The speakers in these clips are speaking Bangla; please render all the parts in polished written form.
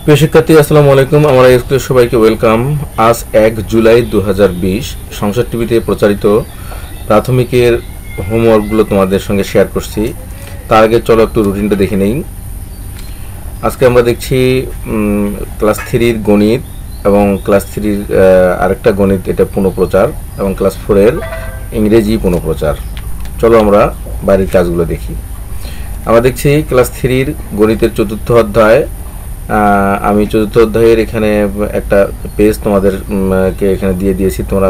প্রিয় শিক্ষার্থী, আসসালামু আলাইকুম। আমার স্কুলের সবাইকে ওয়েলকাম। আজ 1 জুলাই 2020 সংসদ টিভিতে প্রচারিত প্রাথমিকের হোমওয়ার্কগুলো তোমাদের সঙ্গে শেয়ার করছি। তার আগে চলো একটু রুটিনটা দেখে নেই। আজকে আমরা দেখছি ক্লাস 3-র গণিত এবং ক্লাস 3-র আরেকটা গণিত, এটা পুনঃপ্রচার, এবং ক্লাস 4-এর ইংরেজি পুনঃপ্রচার। চলো আমরা বাইরের কাজগুলো দেখি। আমরা দেখছি ক্লাস 3-র গণিতের চতুর্থ অধ্যায়। আমি চতুর্থ অধ্যায়ের এখানে একটা পেজ তোমাদেরকে এখানে দিয়ে দিয়েছি, তোমরা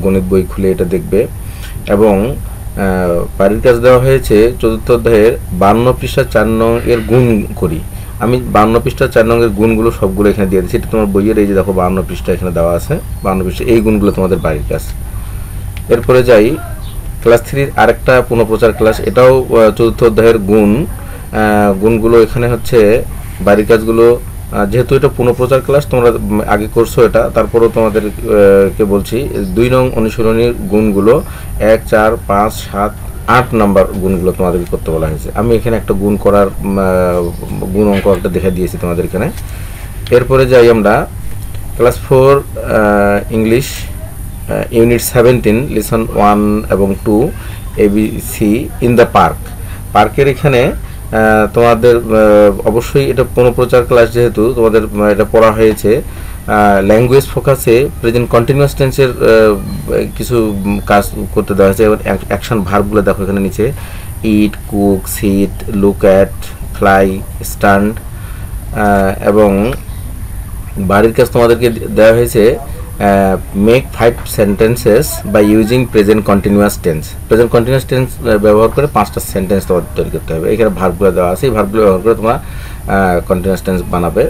গণিত বই খুলে এটা দেখবে। এবং বাড়ির কাজ দেওয়া হয়েছে চতুর্থ অধ্যায়ের 52 পৃষ্ঠা 4 নং এর গুণ করি। আমি 52 পৃষ্ঠা 4 নং এর গুণগুলো সবগুলো এখানে দিয়ে দিচ্ছি। এটা তোমার বইয়ের এই যে দেখো 52 পৃষ্ঠা এখানে দেওয়া আছে, 52 পৃষ্ঠা এই গুণগুলো তোমাদের বাড়ির কাজ। এরপরে যাই ক্লাস 3-র আরেকটা পুনঃপ্রচার ক্লাস, এটাও চতুর্থ অধ্যায়ের গুণগুলো এখানে হচ্ছে বাড়ির কাজগুলো। যেহেতু এটা পুনঃপ্রচার ক্লাস, তোমরা আগে করছো এটা, তারপরেও তোমাদেরকে বলছি 2 নং অনুশীলনীর গুণগুলো 1, 4, 5, 7, 8 নাম্বার গুণগুলো তোমাদেরকে করতে বলা হয়েছে। আমি এখানে একটা গুণ করার গুণ অঙ্ক একটা দেখে দিয়েছি তোমাদের এখানে। এরপরে যাই আমরা ক্লাস 4 ইংলিশ ইউনিট 17 লেসন 1 এবং 2 ABC ইন দ্য পার্কের এখানে তোমাদের অবশ্যই এটা পুনঃপ্রচার ক্লাস, যেহেতু তোমাদের এটা পড়া হয়েছে। ল্যাঙ্গুয়েজ ফোকাসে প্রেজেন্ট কন্টিনিউয়াস টেন্সের কিছু কাজ করতে দেওয়া হয়েছে। এবং অ্যাকশন ভার্বগুলো দেখো এখানে নিচে: eat, cook, sit, look at, fly, stand. এবং বাড়ির কাজ তোমাদেরকে দেওয়া হয়েছে make 5 sentences by using present continuous tense. Present continuous tense ব্যবহার করে 5টা সেন্টেন্স তোমাদের তৈরি করতে হবে। এখানে ভার্বগুলো দেওয়া আছে, এই ভার্বগুলো ব্যবহার করে তোমরা কন্টিনিউয়াস টেন্স বানাবে।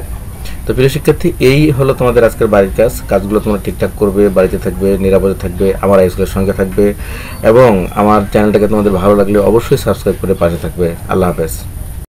তো প্রিয় শিক্ষার্থী, এই হলো তোমাদের আজকের বাড়ির কাজগুলো তোমরা ঠিকঠাক করবে, বাড়িতে থাকবে, নিরাপদে থাকবে, আমার স্কুলের সঙ্গে থাকবে, এবং আমার চ্যানেলটাকে তোমাদের ভালো লাগলে অবশ্যই সাবস্ক্রাইব করে পাশে থাকবে। আল্লাহ হাফেজ।